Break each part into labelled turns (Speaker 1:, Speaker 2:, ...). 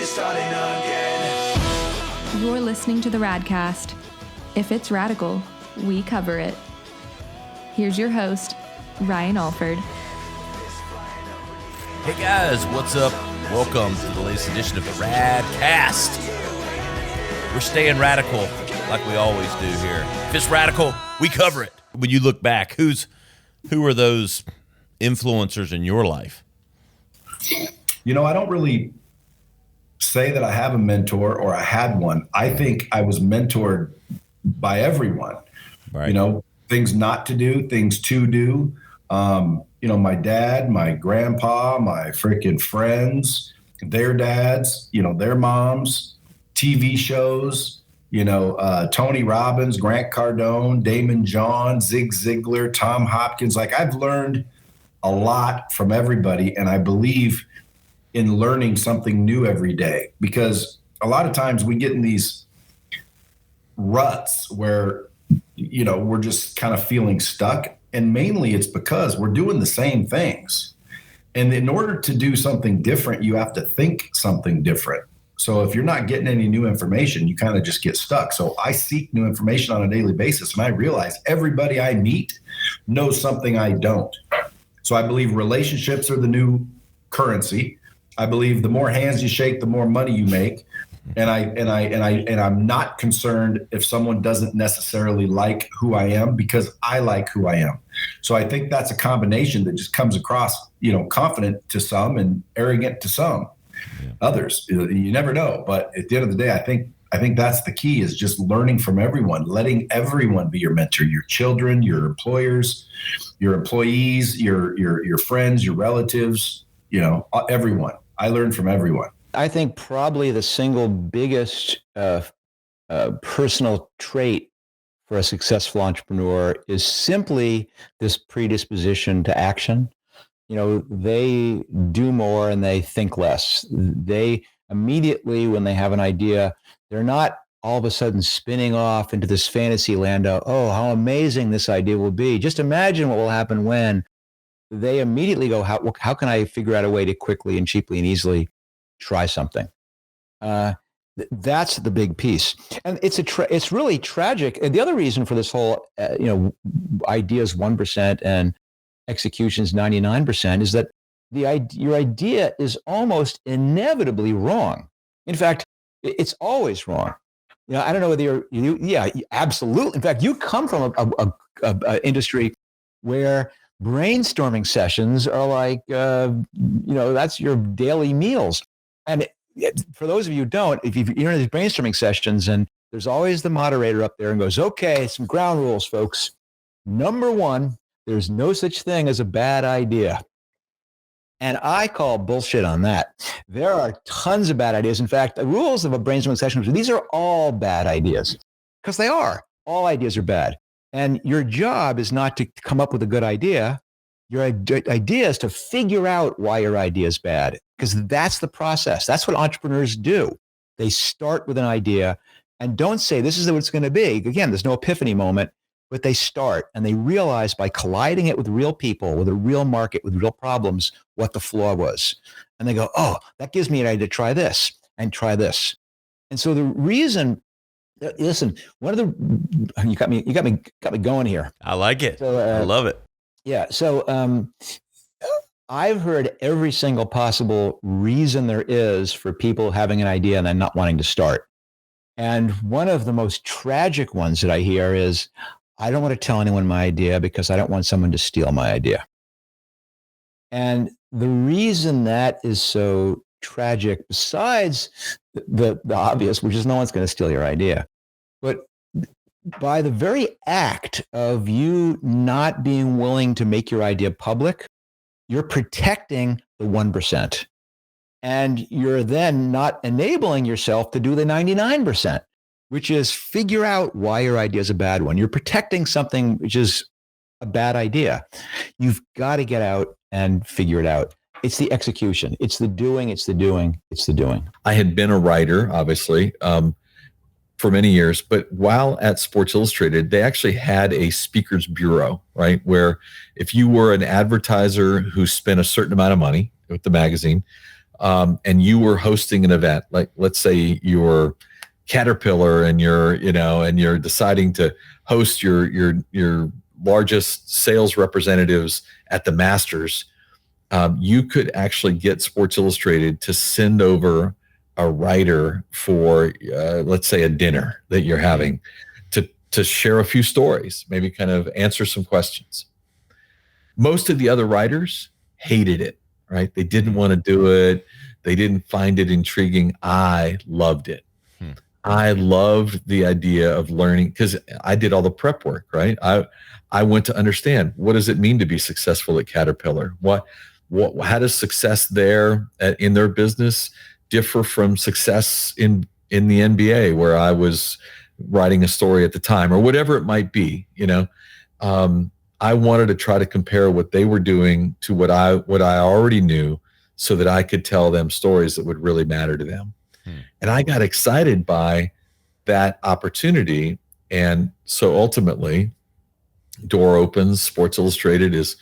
Speaker 1: starting again.
Speaker 2: You're listening to the Radcast. If it's radical, we cover it. Here's your host, Ryan Alford.
Speaker 3: Hey guys, what's up? Welcome to the latest edition of the Radcast. We're staying radical like we always do here. If it's radical, we cover it. When you look back, who are those influencers in your life?
Speaker 4: You know, I don't really say that I have a mentor or I had one. I think I was mentored by everyone.
Speaker 3: Right.
Speaker 4: You know, things not to do, things to do. You know, my dad, my grandpa, my freaking friends, their dads, you know, their moms, TV shows, you know, Tony Robbins, Grant Cardone, Damon John, Zig Ziglar, Tom Hopkins. Like, I've learned a lot from everybody, and I believe in learning something new every day, because a lot of times we get in these ruts where, you know, we're just kind of feeling stuck. And mainly it's because we're doing the same things. And in order to do something different, you have to think something different. So if you're not getting any new information, you kind of just get stuck. So I seek new information on a daily basis, and I realize everybody I meet knows something I don't. So I believe relationships are the new currency. I believe the more hands you shake, the more money you make. And I'm not concerned if someone doesn't necessarily like who I am, because I like who I am. So I think that's a combination that just comes across, you know, confident to some and arrogant to some others. You never know. But at the end of the day, I think that's the key, is just learning from everyone, letting everyone be your mentor, your children, your employers, your employees, your friends, your relatives, you know, everyone. I learn from everyone.
Speaker 5: I think probably the single biggest personal trait for a successful entrepreneur is simply this predisposition to action. You know, they do more and they think less. They immediately, when they have an idea, they're not all of a sudden spinning off into this fantasy land of, oh, how amazing this idea will be. Just imagine what will happen when. They immediately go, how can I figure out a way to quickly and cheaply and easily try something? That's the big piece. And it's really tragic. And the other reason for this whole, ideas 1% and executions 99% is that your idea is almost inevitably wrong. In fact, it's always wrong. You know, I don't know whether absolutely. In fact, you come from a industry where brainstorming sessions are like, that's your daily meals. And for those of you who don't, if you're in these brainstorming sessions, and there's always the moderator up there and goes, okay, some ground rules, folks. Number one, there's no such thing as a bad idea. And I call bullshit on that. There are tons of bad ideas. In fact, the rules of a brainstorming session, these are all bad ideas, because they are. All ideas are bad. And your job is not to come up with a good idea. Your idea is to figure out why your idea is bad, because that's the process. That's what entrepreneurs do. They start with an idea and don't say, this is what it's going to be. Again, there's no epiphany moment, but they start and they realize, by colliding it with real people, with a real market, with real problems, what the flaw was. And they go, oh, that gives me an idea to try this and try this. And so the reason, listen, you got me going here.
Speaker 3: I like it. So, I love it.
Speaker 5: Yeah. So I've heard every single possible reason there is for people having an idea and then not wanting to start. And one of the most tragic ones that I hear is, I don't want to tell anyone my idea because I don't want someone to steal my idea. And the reason that is so tragic, besides the obvious, which is no one's going to steal your idea, but by the very act of you not being willing to make your idea public, you're protecting the 1%. And you're then not enabling yourself to do the 99%, which is figure out why your idea is a bad one. You're protecting something which is a bad idea. You've got to get out and figure it out. It's the execution. It's the doing. It's the doing. It's the doing.
Speaker 6: I had been a writer, obviously, for many years, but while at Sports Illustrated, they actually had a speakers bureau, right? Where if you were an advertiser who spent a certain amount of money with the magazine, and you were hosting an event, like let's say you're Caterpillar and you're deciding to host your largest sales representatives at the Masters, you could actually get Sports Illustrated to send over a writer for, let's say, a dinner that you're having to share a few stories, maybe kind of answer some questions. Most of the other writers hated it, right? They didn't want to do it. They didn't find it intriguing. I loved it. I loved the idea of learning because I did all the prep work, right? I went to understand, what does it mean to be successful at Caterpillar? How does success there in their business differ from success in the NBA, where I was writing a story at the time, or whatever it might be? I wanted to try to compare what they were doing to what I already knew, so that I could tell them stories that would really matter to them. And I got excited by that opportunity. And so ultimately, door opens. Sports Illustrated is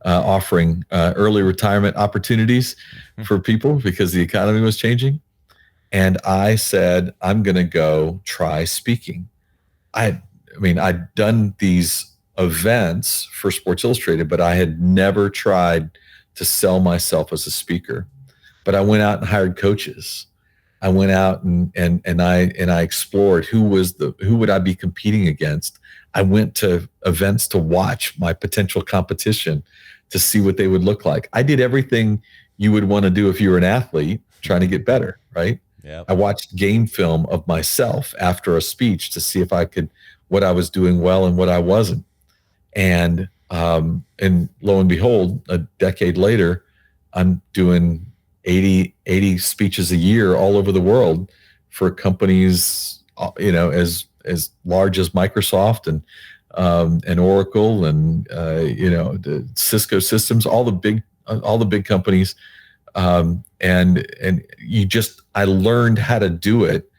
Speaker 6: offering early retirement opportunities for people because the economy was changing. And I said, I'm going to go try speaking. I'd done these events for Sports Illustrated, but I had never tried to sell myself as a speaker. But I went out and hired coaches. I went out and I explored who would I be competing against. I went to events to watch my potential competition to see what they would look like. I did everything you would want to do if you were an athlete trying to get better, right?
Speaker 3: Yeah.
Speaker 6: I watched game film of myself after a speech to see if what I was doing well and what I wasn't. And lo and behold, a decade later, I'm doing 80 speeches a year all over the world for companies, as large as Microsoft and Oracle and the Cisco Systems, all the big companies. And I learned how to do it,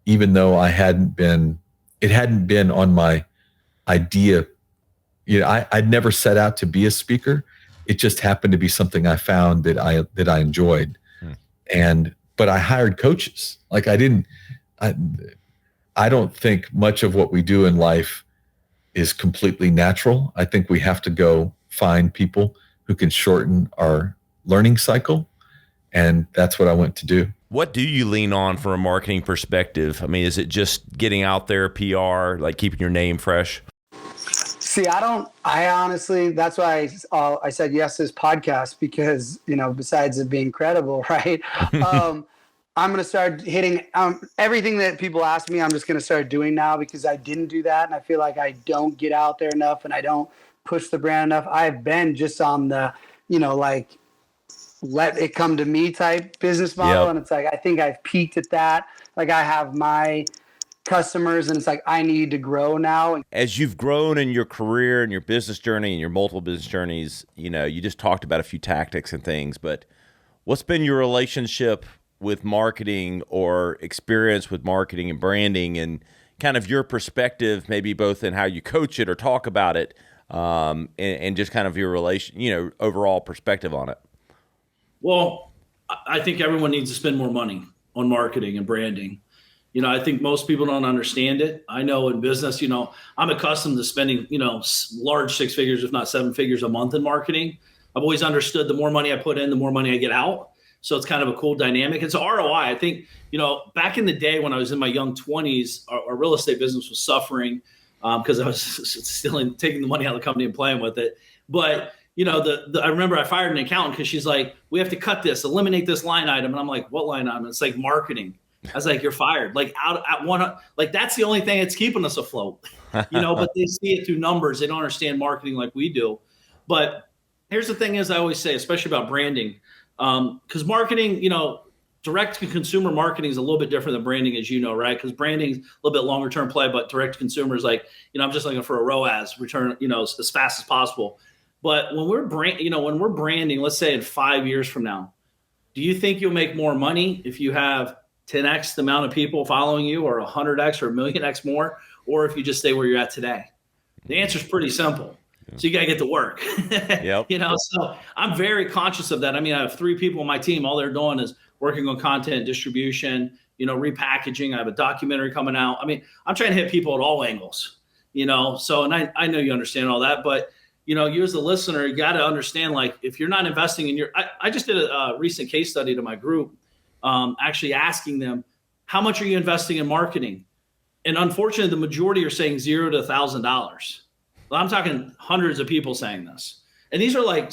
Speaker 6: even though it hadn't been on my idea. I'd never set out to be a speaker. It just happened to be something I found that I enjoyed. But I hired coaches. Like I don't think much of what we do in life is completely natural. I think we have to go find people who can shorten our learning cycle. And that's what I went to do.
Speaker 3: What do you lean on from a marketing perspective? I mean, is it just getting out there, PR, like keeping your name fresh?
Speaker 7: See, I honestly, that's why I said yes to this podcast, because, besides it being credible, right? I'm going to start hitting everything that people ask me. I'm just going to start doing now, because I didn't do that. And I feel like I don't get out there enough and I don't push the brand enough. I've been just on the, let it come to me type business model.
Speaker 3: Yep.
Speaker 7: And it's like, I think I've peaked at that. Like I have my customers and it's like, I need to grow now.
Speaker 3: As you've grown in your career and your business journey and your multiple business journeys, you just talked about a few tactics and things, but what's been your relationship with marketing or experience with marketing and branding, and kind of your perspective, maybe both in how you coach it or talk about it, and just kind of your overall perspective on it?
Speaker 8: Well, I think everyone needs to spend more money on marketing and branding. I think most people don't understand it. I know in business, I'm accustomed to spending, large six figures, if not seven figures a month in marketing. I've always understood the more money I put in, the more money I get out. So it's kind of a cool dynamic. It's ROI. I think, back in the day when I was in my young 20s, our real estate business was suffering because I was still taking the money out of the company and playing with it. But I remember I fired an accountant because she's like, we have to cut this, eliminate this line item. And I'm like, what line item? It's like marketing. I was like, you're fired. Like out at one, like that's the only thing that's keeping us afloat, but they see it through numbers. They don't understand marketing like we do. But here's the thing is I always say, especially about branding, because marketing, direct to consumer marketing is a little bit different than branding, as you know, right? Because branding is a little bit longer term play, but direct to consumer is like, I'm just looking for a ROAS return, as fast as possible. But when we're branding, let's say in 5 years from now, do you think you'll make more money if you have 10x the amount of people following you, or 100x or 1,000,000x more, or if you just stay where you're at today? The answer is pretty simple. So you got to get to work.
Speaker 3: Yep.
Speaker 8: So I'm very conscious of that. I mean, I have 3 people on my team. All they're doing is working on content distribution, repackaging. I have a documentary coming out. I mean, I'm trying to hit people at all angles, so, and I know you understand all that, but you as a listener, you got to understand, like, if you're not investing in I just did a recent case study to my group, actually asking them, how much are you investing in marketing? And unfortunately, the majority are saying $0 to $1,000. Well, I'm talking hundreds of people saying this. And these are like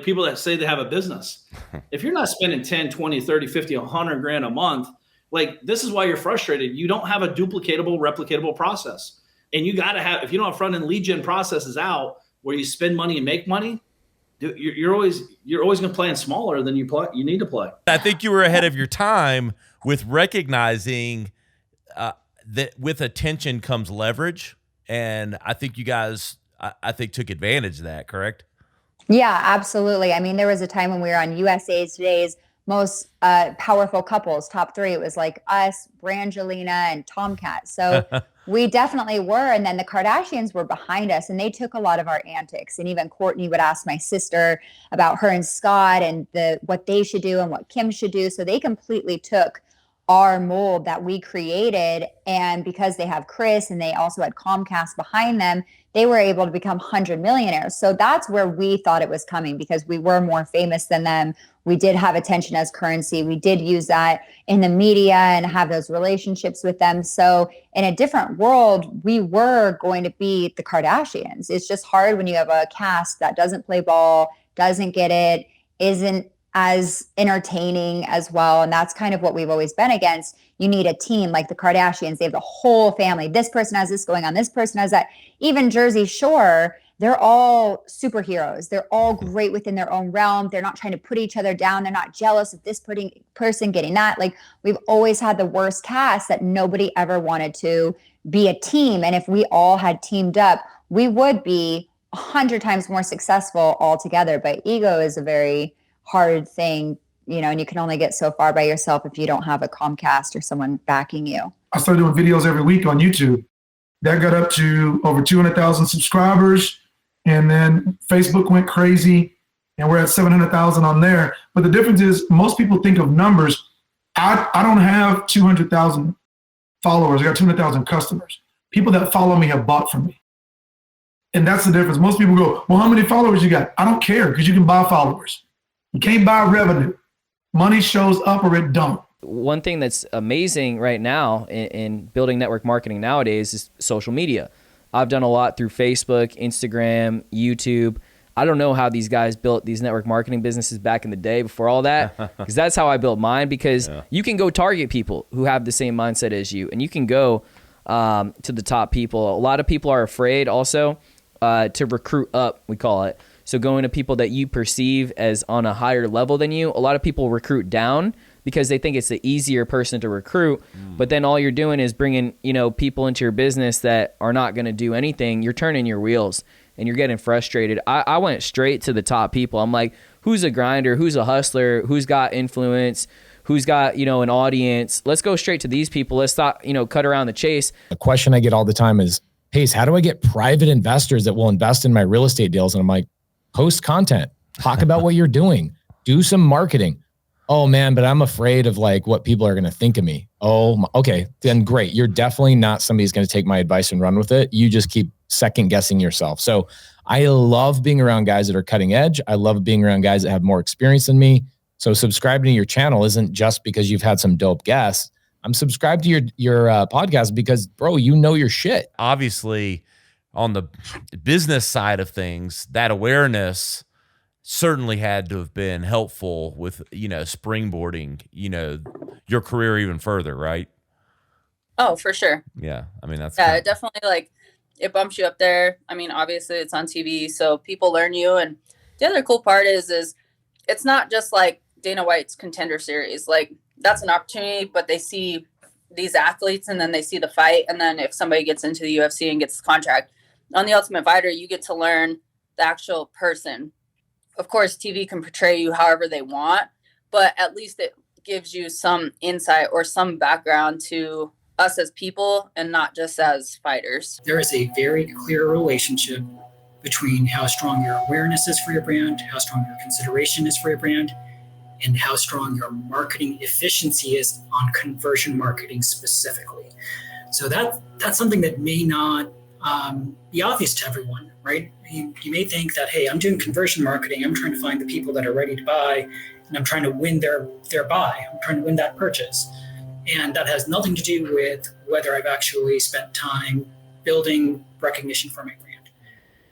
Speaker 8: people that say they have a business. If you're not spending 10, 20, 30, 50, 100 grand a month, like, this is why you're frustrated. You don't have a duplicatable, replicatable process. And you got to have, if you don't have front end lead gen processes out where you spend money and make money, you're always going to play in smaller than you need to play.
Speaker 3: I think you were ahead of your time with recognizing that with attention comes leverage. And I think you guys, I think, took advantage of that, correct?
Speaker 9: Yeah, absolutely. I mean, there was a time when we were on USA Today's most powerful couples, top 3. It was like us, Brangelina, and Tomcat. So we definitely were. And then the Kardashians were behind us, and they took a lot of our antics. And even Courtney would ask my sister about her and Scott and what they should do and what Kim should do. So they completely took our mold that we created. And because they have Chris and they also had Comcast behind them, they were able to become 100 millionaires. So that's where we thought it was coming, because we were more famous than them. We did have attention as currency. We did use that in the media and have those relationships with them. So in a different world, we were going to be the Kardashians. It's just hard when you have a cast that doesn't play ball, doesn't get it, isn't as entertaining as well. And that's kind of what we've always been against. You need a team like the Kardashians. They have the whole family. This person has this going on. This person has that. Even Jersey Shore, they're all superheroes. They're all great within their own realm. They're not trying to put each other down. They're not jealous of this person getting that. Like, we've always had the worst cast that nobody ever wanted to be a team. And if we all had teamed up, we would be 100 times more successful all together. But ego is a very hard thing, and you can only get so far by yourself if you don't have a Comcast or someone backing you.
Speaker 10: I started doing videos every week on YouTube. That got up to over 200,000 subscribers. And then Facebook went crazy, and we're at 700,000 on there. But the difference is, most people think of numbers. I don't have 200,000 followers. I got 200,000 customers. People that follow me have bought from me. And that's the difference. Most people go, well, how many followers you got? I don't care, because you can buy followers. You can't buy revenue. Money shows up or it don't.
Speaker 11: One thing that's amazing right now in building network marketing nowadays is social media. I've done a lot through Facebook, Instagram, YouTube. I don't know how these guys built these network marketing businesses back in the day before all that, because that's how I built mine, because you can go target people who have the same mindset as you, and you can go to the top people. A lot of people are afraid also to recruit up, we call it. So going to people that you perceive as on a higher level than you. A lot of people recruit down because they think it's the easier person to recruit. But then all you're doing is bringing, people into your business that are not going to do anything. You're turning your wheels and you're getting frustrated. I went straight to the top people. I'm like, who's a grinder? Who's a hustler? Who's got influence? Who's got, an audience? Let's go straight to these people. Let's stop, cut around the chase.
Speaker 12: A question I get all the time is, Pace, how do I get private investors that will invest in my real estate deals? And I'm like, post content, talk about what you're doing, do some marketing. Oh man, but I'm afraid of what people are going to think of me. Oh, okay, then great. You're definitely not somebody who's going to take my advice and run with it. You just keep second guessing yourself. So I love being around guys that are cutting edge. I love being around guys that have more experience than me. So subscribing to your channel isn't just because you've had some dope guests. I'm subscribed to your podcast because, bro, you know your shit.
Speaker 3: Obviously, on the business side of things, that awareness certainly had to have been helpful with, springboarding, your career even further, right?
Speaker 13: Oh, for sure.
Speaker 3: Yeah. I mean, that's
Speaker 13: it definitely it bumps you up there. I mean, obviously it's on TV, so people learn you. And the other cool part is it's not just like Dana White's Contender Series. Like, that's an opportunity, but they see these athletes and then they see the fight. And then if somebody gets into the UFC and gets the contract on the Ultimate Fighter, you get to learn the actual person. Of course, TV can portray you however they want, but at least it gives you some insight or some background to us as people and not just as fighters.
Speaker 14: There is a very clear relationship between how strong your awareness is for your brand, how strong your consideration is for your brand, and how strong your marketing efficiency is on conversion marketing specifically. So that's something that may not be obvious to everyone, right? You may think that, hey, I'm doing conversion marketing. I'm trying to find the people that are ready to buy, and I'm trying to win their buy. I'm trying to win that purchase. And that has nothing to do with whether I've actually spent time building recognition for my brand.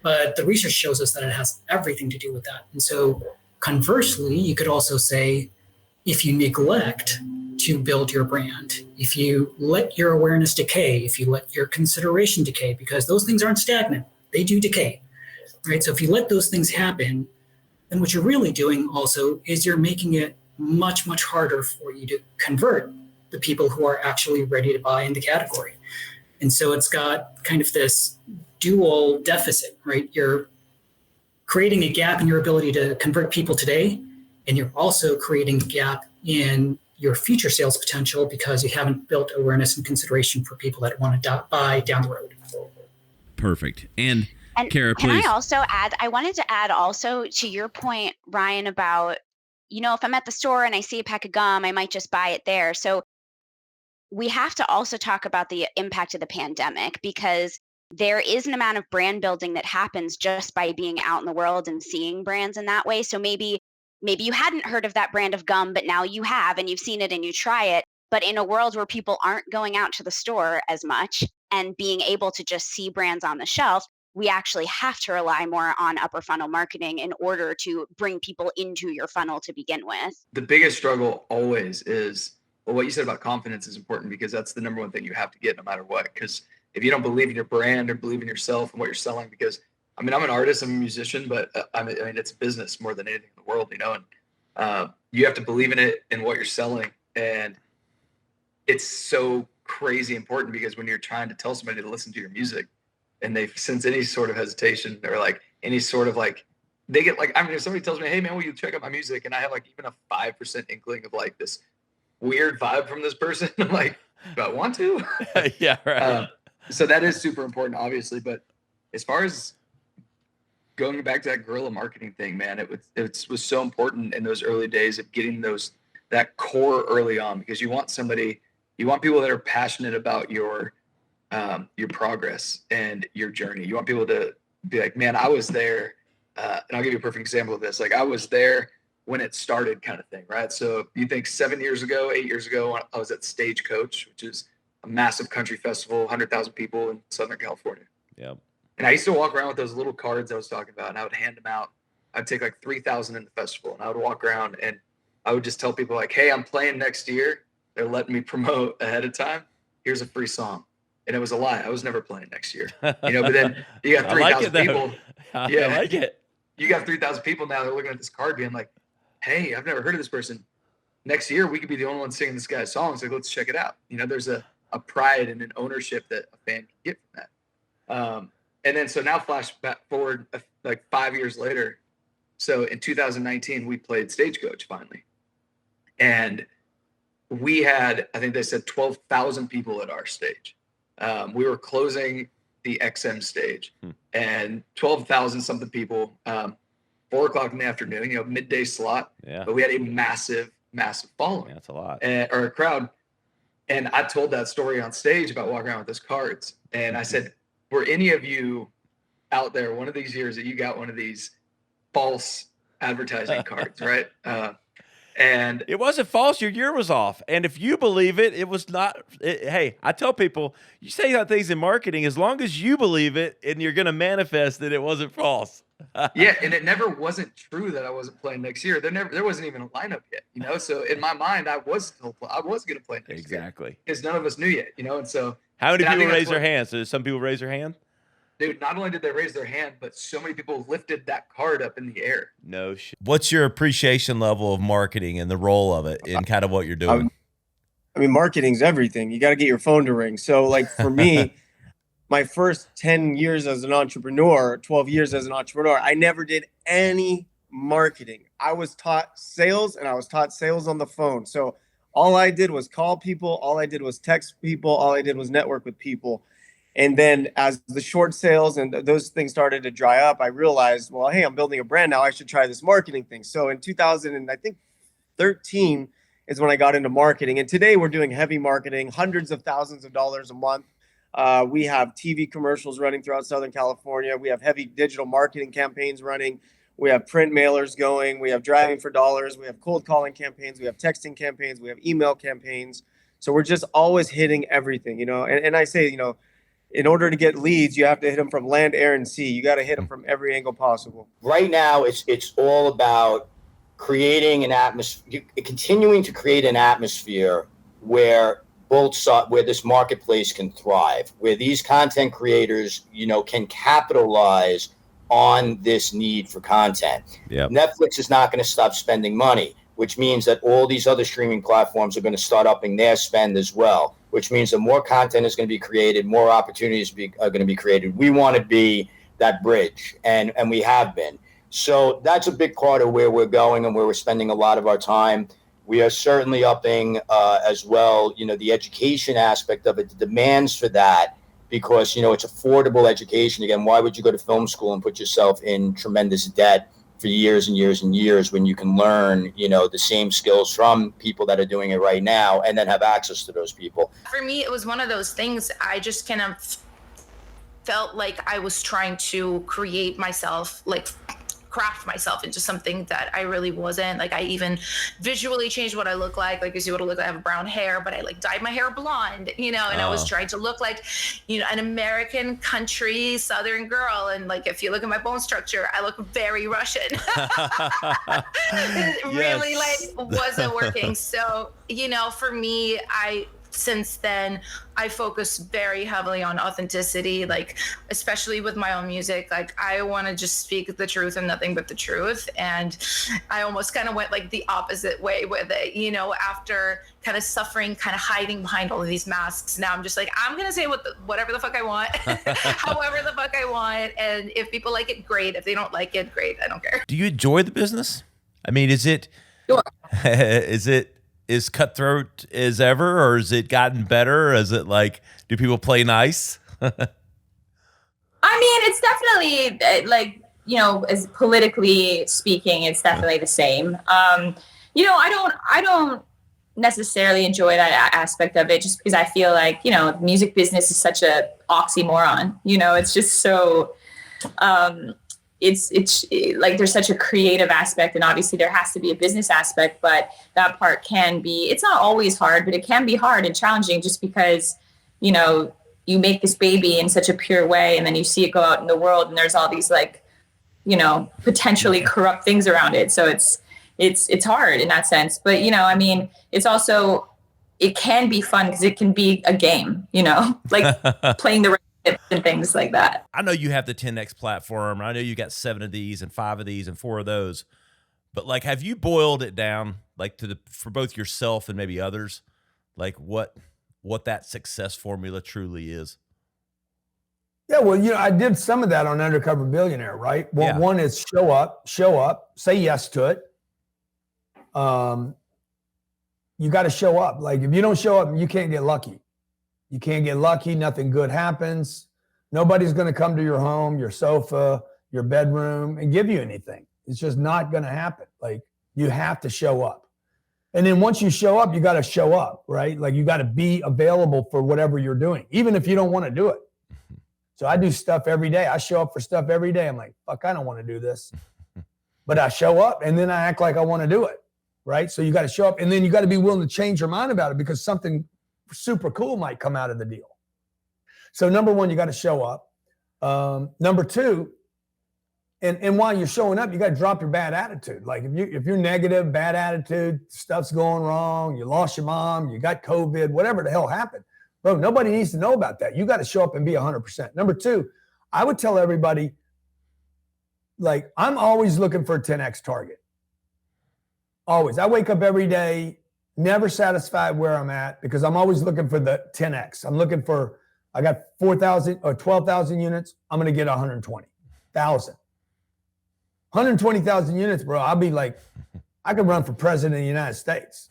Speaker 14: But the research shows us that it has everything to do with that. And so conversely, you could also say, if you neglect to build your brand, if you let your awareness decay, if you let your consideration decay, because those things aren't stagnant, they do decay, right? So if you let those things happen, then what you're really doing also is you're making it much, much harder for you to convert the people who are actually ready to buy in the category. And so it's got kind of this dual deficit, right? You're creating a gap in your ability to convert people today, and you're also creating a gap in your future sales potential because you haven't built awareness and consideration for people that want to buy down the road.
Speaker 3: Perfect. And Kara,
Speaker 15: can
Speaker 3: please.
Speaker 15: I also add, I wanted to add also to your point, Ryan, about, if I'm at the store and I see a pack of gum, I might just buy it there. So we have to also talk about the impact of the pandemic, because there is an amount of brand building that happens just by being out in the world and seeing brands in that way. So maybe you hadn't heard of that brand of gum, but now you have, and you've seen it and you try it. But in a world where people aren't going out to the store as much and being able to just see brands on the shelf, we actually have to rely more on upper funnel marketing in order to bring people into your funnel to begin with.
Speaker 16: The biggest struggle always is, well, what you said about confidence is important, because that's the number one thing you have to get no matter what. Because if you don't believe in your brand or believe in yourself and what you're selling, because I'm an artist, I'm a musician, but it's business more than anything in the world, and you have to believe in it and what you're selling. And it's so crazy important, because when you're trying to tell somebody to listen to your music and they sense any sort of hesitation or like any sort of like, they get like, if somebody tells me, hey man, will you check out my music? And I have like even a 5% inkling of like this weird vibe from this person. I'm like, do I want to?
Speaker 3: Yeah, right.
Speaker 16: So that is super important, obviously. But as far as going back to that guerrilla marketing thing, man, it was so important in those early days of getting that core early on, because you want people that are passionate about your progress and your journey. You want people to be like, man, I was there. And I'll give you a perfect example of this. Like, I was there when it started, kind of thing, right? So you think 8 years ago, I was at Stagecoach, which is a massive country festival, 100,000 people in Southern California.
Speaker 3: Yep.
Speaker 16: And I used to walk around with those little cards I was talking about, and I would hand them out. I'd take like 3,000 in the festival, and I would walk around and I would just tell people like, hey, I'm playing next year. They're letting me promote ahead of time. Here's a free song. And it was a lie. I was never playing next year. But then you got 3,000 people.
Speaker 3: I like it.
Speaker 16: You got 3,000 people now. They're looking at this card being like, hey, I've never heard of this person. Next year, we could be the only ones singing this guy's songs. Like, let's check it out. There's a pride and an ownership that a fan can get from that. And then, so now flash back forward like 5 years later. So in 2019, we played Stagecoach finally. And we had, I think they said 12,000 people at our stage. We were closing the XM stage and 12,000 something people, 4:00 in the afternoon, midday slot.
Speaker 3: Yeah.
Speaker 16: But we had a massive following.
Speaker 3: Yeah, that's a lot.
Speaker 16: Or a crowd. And I told that story on stage about walking around with those cards. And I said, were any of you out there one of these years that you got one of these false advertising cards, right? And
Speaker 3: it wasn't false. Your year was off. And if you believe it, it was not. Hey, I tell people, you say that things in marketing, as long as you believe it and you're going to manifest that it wasn't false.
Speaker 16: Yeah. And it never wasn't true that I wasn't playing next year. There wasn't even a lineup yet, so in my mind, I was going to play next year.
Speaker 3: Exactly.
Speaker 16: Because none of us knew yet, and so.
Speaker 3: How many people raise their hands? Did some people raise their hand?
Speaker 16: Dude, not only did they raise their hand, but so many people lifted that card up in the air.
Speaker 3: No shit. What's your appreciation level of marketing and the role of it in kind of what you're doing?
Speaker 17: Marketing's everything. You got to get your phone to ring. So like for me, my first 10 years as an entrepreneur, 12 years as an entrepreneur, I never did any marketing. I was taught sales, and I was taught sales on the phone. So all I did was call people. All I did was text people. All I did was network with people. And then as the short sales and those things started to dry up, I realized, well, hey, I'm building a brand now. I should try this marketing thing. So in 2013, 13 is when I got into marketing. And today we're doing heavy marketing, hundreds of thousands of dollars a month. We have TV commercials running throughout Southern California. We have heavy digital marketing campaigns running. We have print mailers going. We have driving for dollars. We have cold calling campaigns. We have texting campaigns. We have email campaigns. So we're just always hitting everything, you know. And I say, you know, in order to get leads, you have to hit them from land, air, and sea. You got to hit them from every angle possible.
Speaker 18: Right now, it's all about creating an atmosphere, continuing to create an atmosphere where where this marketplace can thrive, where these content creators, you know, can capitalize on this need for content.
Speaker 3: Yep.
Speaker 18: Netflix is not going to stop spending money, which means that all these other streaming platforms are going to start upping their spend as well, which means that more content is going to be created, more opportunities are going to be created. We want to be that bridge, and we have been. So that's a big part of where we're going and where we're spending a lot of our time. We are certainly upping as well, you know, the education aspect of it, the demands for that, because, you know, it's affordable education. Again, why would you go to film school and put yourself in tremendous debt for years and years and years when you can learn, you know, the same skills from people that are doing it right now and then have access to those people?
Speaker 19: For me, it was one of those things. I just kind of felt like I was trying to create myself, like craft myself into something that I really wasn't. Like, I even visually changed what I look like. Like, you see what I look like, I have brown hair, but I like dyed my hair blonde, you know, and I was trying to look like, you know, an American country Southern girl. And like, if you look at my bone structure, I look very Russian. It really like wasn't working. So, you know, for me, since then, I focus very heavily on authenticity, like, especially with my own music. Like, I want to just speak the truth and nothing but the truth. And I almost kind of went like the opposite way with it, you know, after kind of suffering, kind of hiding behind all of these masks. Now I'm just like, I'm going to say whatever the fuck I want, however the fuck I want. And if people like it, great. If they don't like it, great. I don't care.
Speaker 3: Do you enjoy the business? I mean, is it, is cutthroat as ever, or has it gotten better? Is it like, do people play nice?
Speaker 20: I mean, it's definitely like, you know, as politically speaking, it's definitely the same. You know, I don't necessarily enjoy that aspect of it, just because I feel like, you know, music business is such a oxymoron. You know, it's just so, it's like there's such a creative aspect, and obviously there has to be a business aspect, but that part can be, it's not always hard, but it can be hard and challenging, just because, you know, you make this baby in such a pure way, and then you see it go out in the world and there's all these, like, you know, potentially corrupt things around it. So it's hard in that sense. But, you know, I mean, it's also, it can be fun because it can be a game, you know, like playing the and things like that.
Speaker 3: I know you have the 10X platform. I know you got 7 of these and 5 of these and 4 of those, but like, have you boiled it down, like, for both yourself and maybe others, like what that success formula truly is?
Speaker 21: Yeah, well, you know, I did some of that on Undercover Billionaire, right? Well, one is show up, say yes to it. You got to show up. Like, if you don't show up, you can't get lucky. You can't get lucky. Nothing good happens. Nobody's going to come to your home, your sofa, your bedroom and give you anything. It's just not going to happen. Like, you have to show up. And then once you show up, you got to show up, right? Like, you got to be available for whatever you're doing, even if you don't want to do it. So I do stuff every day. I show up for stuff every day. I'm like, fuck, I don't want to do this. But I show up and then I act like I want to do it, right? So you got to show up, and then you got to be willing to change your mind about it, because something super cool might come out of the deal. So number one, you got to show up. Number two, and while you're showing up, you got to drop your bad attitude. Like, if you're negative, bad attitude, stuff's going wrong, you lost your mom, you got COVID, whatever the hell happened, bro, nobody needs to know about that. You got to show up and be 100%. Number two, I would tell everybody, like, I'm always looking for a 10X target. Always. I wake up every day, never satisfied where I'm at, because I'm always looking for the 10X. I'm looking for, I got 4,000 or 12,000 units. I'm going to get 120,000. 120,000 units, bro. I'll be like, I could run for president of the United States.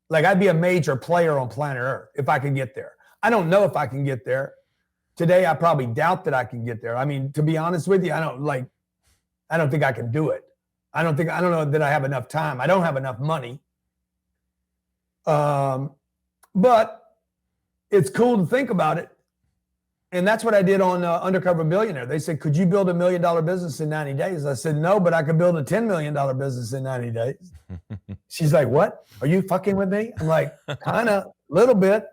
Speaker 21: Like, I'd be a major player on planet Earth if I could get there. I don't know if I can get there. Today, I probably doubt that I can get there. I mean, to be honest with you, I don't think I can do it. I don't know that I have enough time. I don't have enough money. But it's cool to think about it. And that's what I did on Undercover Billionaire. They said, could you build $1 million business in 90 days? I said, no, but I could build a $10 million business in 90 days. She's like, what? Are you fucking with me? I'm like, kind of, a little bit.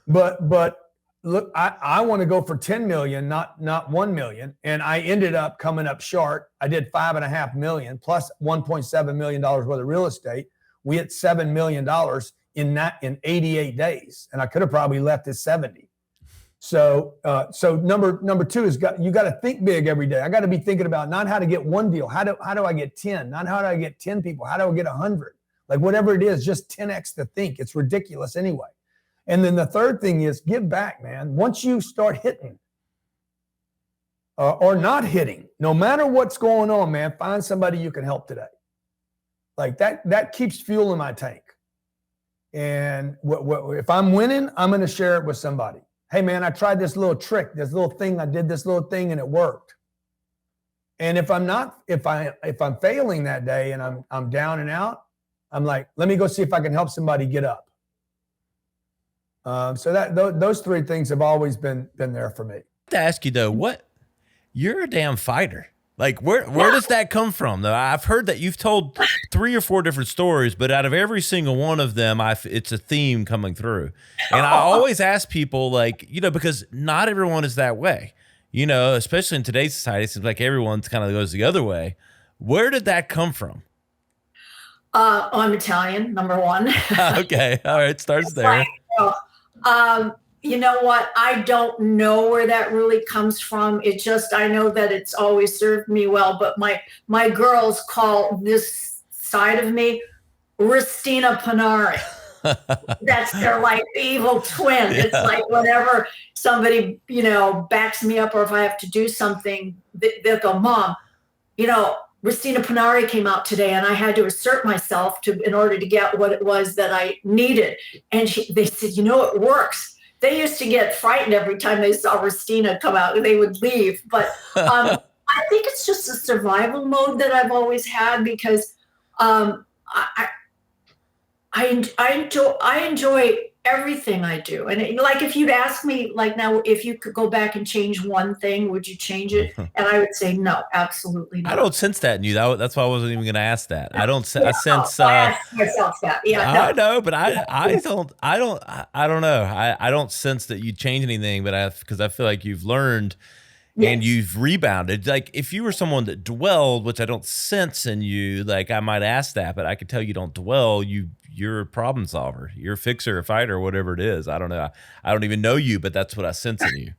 Speaker 21: But look, I want to go for 10 million, not 1 million. And I ended up coming up short. I did 5.5 million plus $1.7 million worth of real estate. We hit $7 million in 88 days. And I could have probably left at 70. So number two is you got to think big every day. I got to be thinking about not how to get one deal. How do I get 10? Not how do I get 10 people? How do I get 100? Like whatever it is, just 10x to think. It's ridiculous anyway. And then the third thing is give back, man. Once you start hitting or not hitting, no matter what's going on, man, find somebody you can help today. Like that keeps fuel in my tank. And if I'm winning, I'm going to share it with somebody. Hey man, I tried this little trick, this little thing. I did this little thing and it worked. And if I'm failing that day and I'm down and out, I'm like, let me go see if I can help somebody get up. So those three things have always been there for me.
Speaker 3: To ask you though, you're a damn fighter. Like where does that come from though? I've heard that you've told 3 or 4 different stories, but out of every single one of them, it's a theme coming through. And I always ask people like, because not everyone is that way, especially in today's society, it seems like everyone kind of goes the other way. Where did that come from?
Speaker 1: I'm Italian, number one.
Speaker 3: Okay. All right. Starts there.
Speaker 1: You know what? I don't know where that really comes from. It's just, I know that it's always served me well, but my girls call this side of me Ristina Panari. That's their like evil twin. Yeah. It's like whenever somebody, backs me up or if I have to do something, they'll go, Mom, Ristina Panari came out today and I had to assert myself in order to get what it was that I needed. And they said, it works. They used to get frightened every time they saw Ristina come out and they would leave. But I think it's just a survival mode that I've always had because I enjoy everything I do. And like if you'd ask me like now, if you could go back and change one thing, would you change it? And I would say no, absolutely not.
Speaker 3: I don't sense that in you. That's why I wasn't even going to ask that. I don't. I sense.
Speaker 1: I ask myself that. Yeah,
Speaker 3: I know, but I don't know. I don't sense that you change anything. But because I feel like you've learned. Yes. And you've rebounded. Like if you were someone that dwelled, which I don't sense in you, like I might ask that, but I could tell you don't dwell. You're a problem solver. You're a fixer, a fighter, whatever it is. I don't know. I don't even know you, but that's what I sense in you.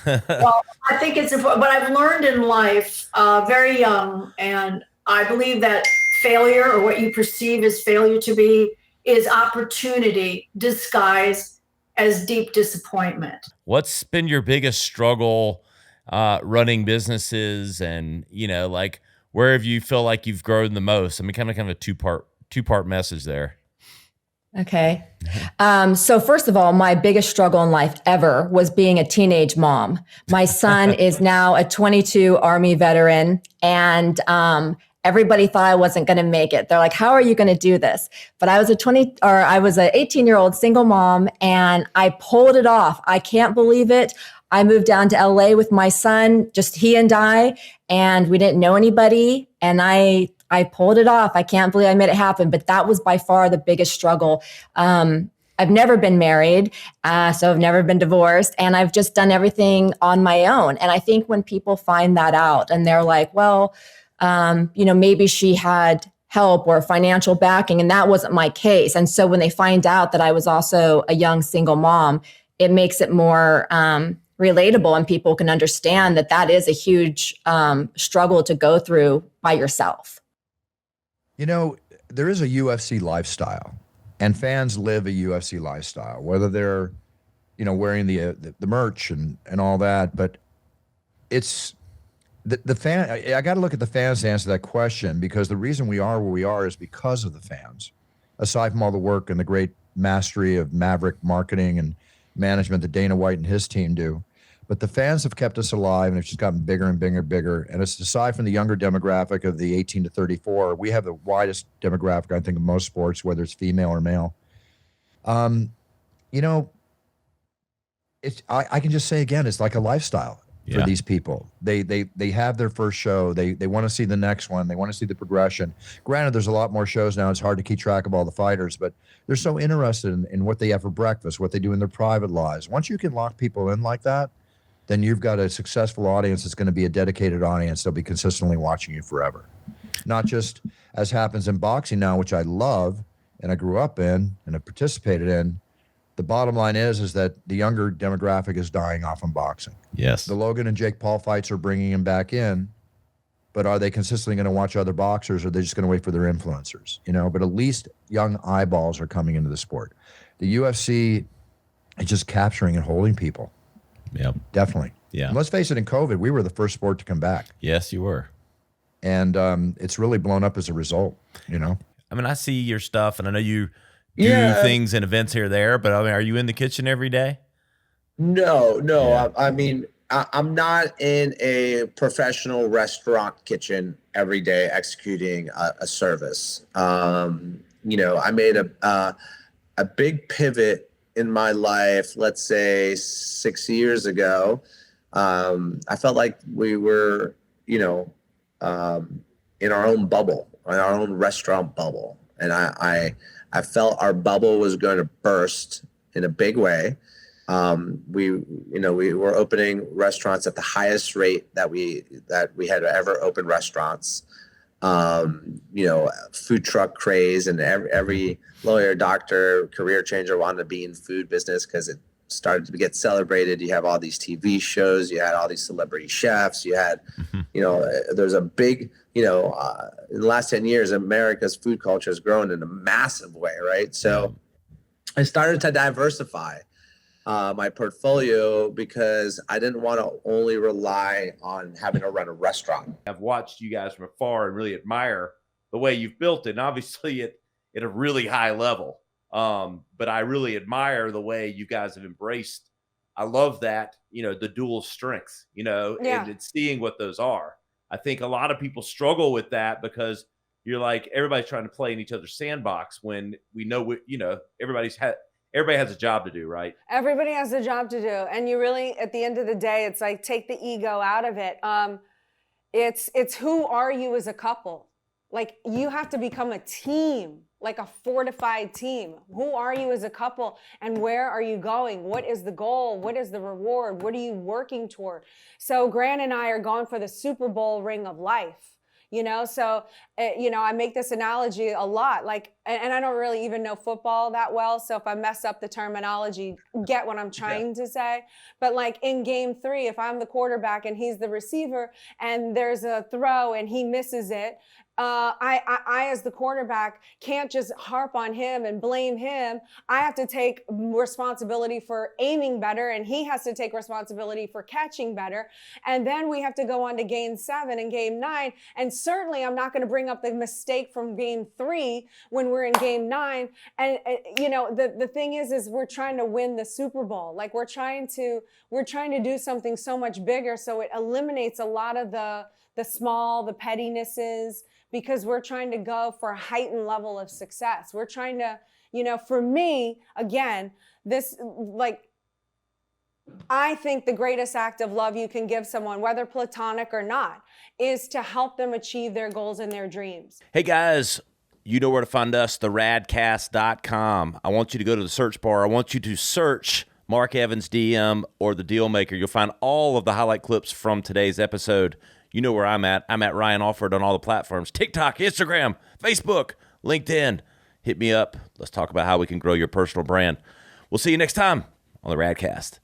Speaker 1: Well, I think it's important. What I've learned in life, very young, and I believe that failure or what you perceive as failure to be is opportunity disguised as deep disappointment.
Speaker 3: What's been your biggest struggle running businesses and, like where have you feel like you've grown the most? I mean, kind of a two-part message there.
Speaker 22: Okay. So first of all, my biggest struggle in life ever was being a teenage mom. My son is now a 22 Army veteran and, everybody thought I wasn't going to make it. They're like, how are you going to do this? But I was an 18-year-old single mom and I pulled it off. I can't believe it. I moved down to LA with my son, just he and we didn't know anybody. And I pulled it off. I can't believe I made it happen. But that was by far the biggest struggle. I've never been married, so I've never been divorced. And I've just done everything on my own. And I think when people find that out and they're like, well, maybe she had help or financial backing, and that wasn't my case. And so when they find out that I was also a young single mom, it makes it more relatable and people can understand that is a huge struggle to go through by yourself.
Speaker 23: There is a UFC lifestyle and fans live a UFC lifestyle, whether they're, wearing the merch and all that, but it's the fan. I got to look at the fans to answer that question because the reason we are where we are is because of the fans, aside from all the work and the great mastery of Maverick marketing and management that Dana White and his team do. But the fans have kept us alive, and it's just gotten bigger and bigger and bigger. And it's aside from the younger demographic of the 18 to 34, we have the widest demographic, I think, of most sports, whether it's female or male. You know, I can just say again, it's like a lifestyle for these people. They have their first show. They want to see the next one. They want to see the progression. Granted, there's a lot more shows now. It's hard to keep track of all the fighters, but they're so interested in what they have for breakfast, what they do in their private lives. Once you can lock people in like that, then you've got a successful audience that's going to be a dedicated audience. They'll be consistently watching you forever. Not just as happens in boxing now, which I love and I grew up in and have participated in. The bottom line is that the younger demographic is dying off in boxing.
Speaker 3: Yes.
Speaker 23: The Logan and Jake Paul fights are bringing him back in, but are they consistently going to watch other boxers, or are they just going to wait for their influencers? You know, but at least young eyeballs are coming into the sport. The UFC is just capturing and holding people.
Speaker 3: Yeah,
Speaker 23: definitely.
Speaker 3: Yeah.
Speaker 23: And let's face it, in COVID, we were the first sport to come back.
Speaker 3: Yes, you were.
Speaker 23: And it's really blown up as a result, you know?
Speaker 3: I mean, I see your stuff, and I know you do things and events here or there, but I mean, are you in the kitchen every day?
Speaker 2: No. I mean, I'm not in a professional restaurant kitchen every day executing a service. You know, I made a big pivot in my life, let's say 6 years ago. I felt like we were, you know, in our own bubble, in our own restaurant bubble. And I felt our bubble was going to burst in a big way. We were opening restaurants at the highest rate that we had ever opened restaurants. You know, food truck craze, and every lawyer, doctor, career changer wanted to be in food business because it started to get celebrated. You have all these TV shows, you had all these celebrity chefs, you had, you know, there's a big, you know, in the last 10 years, America's food culture has grown in a massive way, right? So I started to diversify my portfolio because I didn't want to only rely on having to run a restaurant.
Speaker 3: I've watched you guys from afar and really admire the way you've built it, and obviously at a really high level. But I really admire the way you guys have embraced. I love that, you know, the dual strengths, you know, and it's seeing what those are. I think a lot of people struggle with that because you're like, everybody's trying to play in each other's sandbox when we know, you know, everybody has a job to do, right?
Speaker 4: Everybody has a job to do. And you really, at the end of the day, it's like, take the ego out of it. It's who are you as a couple? Like, you have to become a team, like a fortified team. Who are you as a couple, and where are you going? What is the goal? What is the reward? What are you working toward? So Grant and I are going for the Super Bowl ring of life. You know, so, you know, I make this analogy a lot, like, and I don't really even know football that well. So if I mess up the terminology, get what I'm trying to say. But like in game 3, if I'm the quarterback and he's the receiver and there's a throw and he misses it, I as the quarterback can't just harp on him and blame him. I have to take responsibility for aiming better, and he has to take responsibility for catching better. And then we have to go on to game 7 and game 9. And certainly I'm not going to bring up the mistake from game 3 when we're in game 9. And you know, the thing is we're trying to win the Super Bowl. Like we're trying to do something so much bigger. So it eliminates a lot of the small, the pettinesses, because we're trying to go for a heightened level of success. We're trying to, you know, for me, again, this, like, I think the greatest act of love you can give someone, whether platonic or not, is to help them achieve their goals and their dreams.
Speaker 3: Hey guys, you know where to find us, theradcast.com. I want you to go to the search bar. I want you to search Mark Evans DM or The Deal Maker. You'll find all of the highlight clips from today's episode. You know where I'm at. I'm at Ryan Alford on all the platforms. TikTok, Instagram, Facebook, LinkedIn. Hit me up. Let's talk about how we can grow your personal brand. We'll see you next time on the Radcast.